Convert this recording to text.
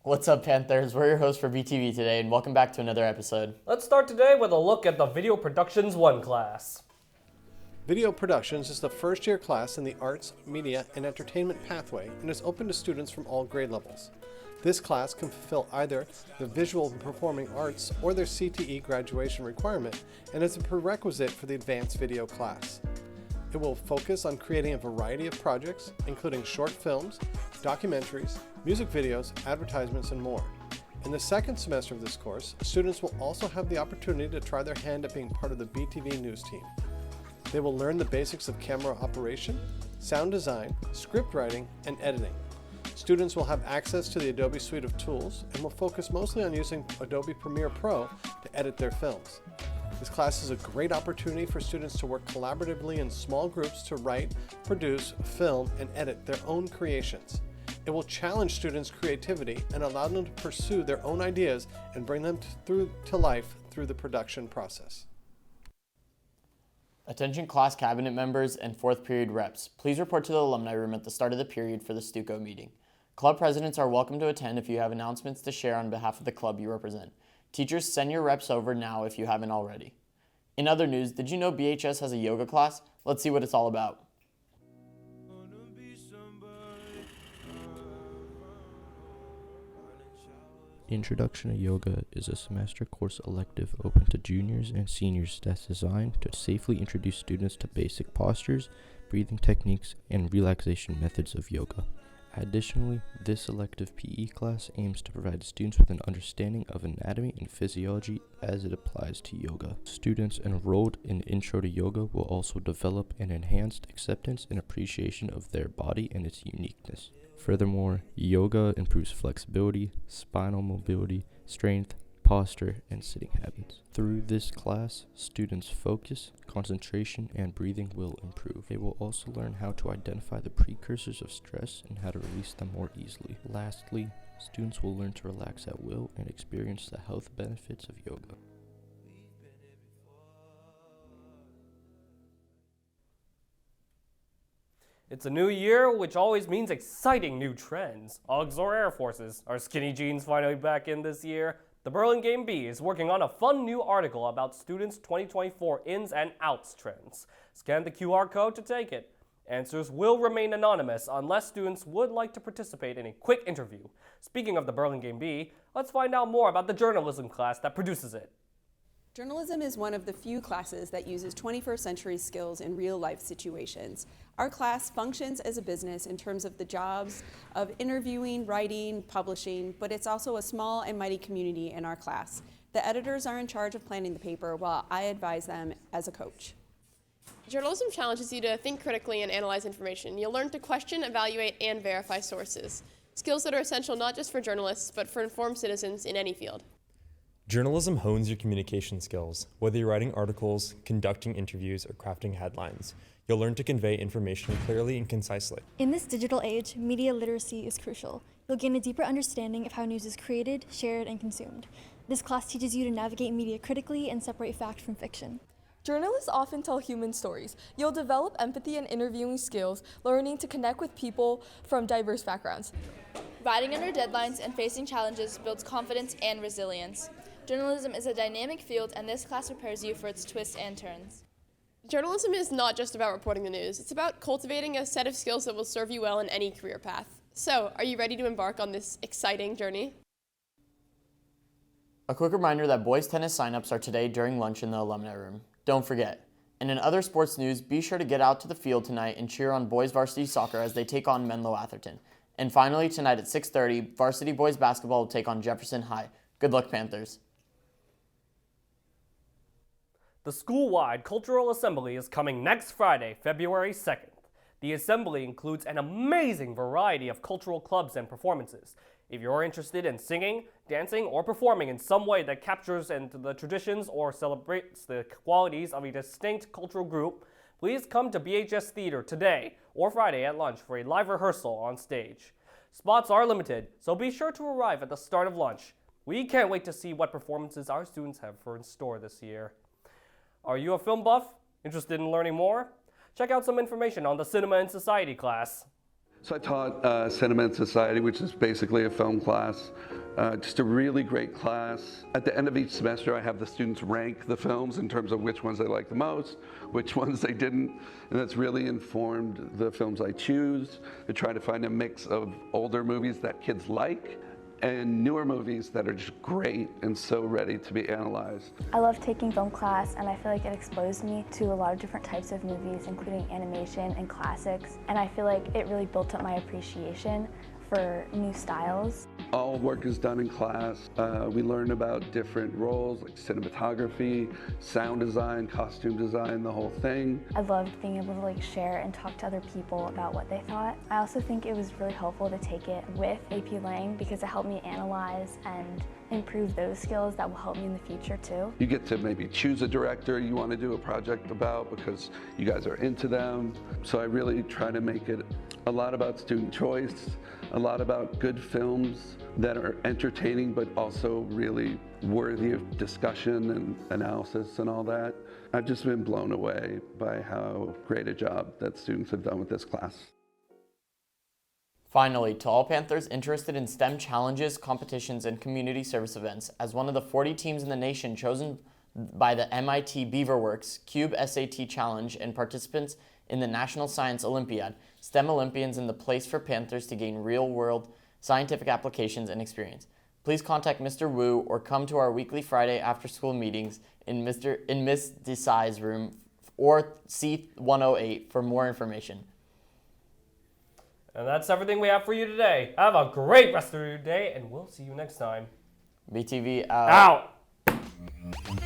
What's up, Panthers? We're your hosts for BTV today, and welcome back to another episode. Let's start today with a look at the Video Productions 1 class. Video Productions is the first-year class in the Arts, Media, and Entertainment pathway and is open to students from all grade levels. This class can fulfill either the Visual and Performing Arts or their CTE graduation requirement and is a prerequisite for the Advanced Video class. It will focus on creating a variety of projects, including short films, documentaries, music videos, advertisements, and more. In the second semester of this course, students will also have the opportunity to try their hand at being part of the BTV News team. They will learn the basics of camera operation, sound design, script writing, and editing. Students will have access to the Adobe suite of tools and will focus mostly on using Adobe Premiere Pro to edit their films. This class is a great opportunity for students to work collaboratively in small groups to write, produce, film, and edit their own creations. It will challenge students' creativity and allow them to pursue their own ideas and bring them to life through the production process. Attention class cabinet members and fourth period reps, please report to the alumni room at the start of the period for the Stuco meeting. Club presidents are welcome to attend if you have announcements to share on behalf of the club you represent. Teachers, send your reps over now if you haven't already. In other news, did you know BHS has a yoga class? Let's see what it's all about. Introduction to Yoga is a semester course elective open to juniors and seniors that's designed to safely introduce students to basic postures, breathing techniques, and relaxation methods of yoga. Additionally, this elective PE class aims to provide students with an understanding of anatomy and physiology as it applies to yoga. Students enrolled in Intro to Yoga will also develop an enhanced acceptance and appreciation of their body and its uniqueness. Furthermore, yoga improves flexibility, spinal mobility, strength, posture, and sitting habits. Through this class, students' focus, concentration, and breathing will improve. They will also learn how to identify the precursors of stress and how to release them more easily. Lastly, students will learn to relax at will and experience the health benefits of yoga. It's a new year, which always means exciting new trends. Uggs or Air Forces? Are skinny jeans finally back in this year? The Burlingame Bee is working on a fun new article about students' 2024 ins and outs trends. Scan the QR code to take it. Answers will remain anonymous unless students would like to participate in a quick interview. Speaking of the Burlingame Bee, let's find out more about the journalism class that produces it. Journalism is one of the few classes that uses 21st century skills in real-life situations. Our class functions as a business in terms of the jobs of interviewing, writing, publishing, but it's also a small and mighty community in our class. The editors are in charge of planning the paper while I advise them as a coach. Journalism challenges you to think critically and analyze information. You'll learn to question, evaluate, and verify sources. Skills that are essential not just for journalists, but for informed citizens in any field. Journalism hones your communication skills. Whether you're writing articles, conducting interviews, or crafting headlines, you'll learn to convey information clearly and concisely. In this digital age, media literacy is crucial. You'll gain a deeper understanding of how news is created, shared, and consumed. This class teaches you to navigate media critically and separate fact from fiction. Journalists often tell human stories. You'll develop empathy and interviewing skills, learning to connect with people from diverse backgrounds. Writing under deadlines and facing challenges builds confidence and resilience. Journalism is a dynamic field, and this class prepares you for its twists and turns. Journalism is not just about reporting the news. It's about cultivating a set of skills that will serve you well in any career path. So, are you ready to embark on this exciting journey? A quick reminder that boys tennis signups are today during lunch in the alumni room. Don't forget. And in other sports news, be sure to get out to the field tonight and cheer on boys varsity soccer as they take on Menlo Atherton. And finally, tonight at 6:30, varsity boys basketball will take on Jefferson High. Good luck, Panthers. The school-wide Cultural Assembly is coming next Friday, February 2nd. The assembly includes an amazing variety of cultural clubs and performances. If you're interested in singing, dancing, or performing in some way that captures the traditions or celebrates the qualities of a distinct cultural group, please come to BHS Theater today or Friday at lunch for a live rehearsal on stage. Spots are limited, so be sure to arrive at the start of lunch. We can't wait to see what performances our students have in store this year. Are you a film buff? Interested in learning more? Check out some information on the Cinema and Society class. So I taught Cinema and Society, which is basically a film class. Just a really great class. At the end of each semester, I have the students rank the films in terms of which ones they like the most, which ones they didn't, and that's really informed the films I choose. I try to find a mix of older movies that kids like and newer movies that are just great and so ready to be analyzed. I love taking film class, and I feel like it exposed me to a lot of different types of movies, including animation and classics, and I feel like it really built up my appreciation for new styles. All work is done in class. We learn about different roles like cinematography, sound design, costume design, the whole thing. I loved being able to share and talk to other people about what they thought. I also think it was really helpful to take it with AP Lang because it helped me analyze and improve those skills that will help me in the future too. You get to maybe choose a director you want to do a project about because you guys are into them. So I really try to make it a lot about student choice, a lot about good films that are entertaining but also really worthy of discussion and analysis and all that. I've just been blown away by how great a job that students have done with this class. Finally, to all Panthers interested in STEM challenges, competitions, and community service events, as one of the 40 teams in the nation chosen by the MIT Beaverworks Cube SAT Challenge and participants in the National Science Olympiad, STEM Olympians in the place for Panthers to gain real-world scientific applications and experience. Please contact Mr. Wu or come to our weekly Friday after-school meetings in Miss Desai's room or C108 for more information. And that's everything we have for you today. Have a great rest of your day, and we'll see you next time. BTV out. Out!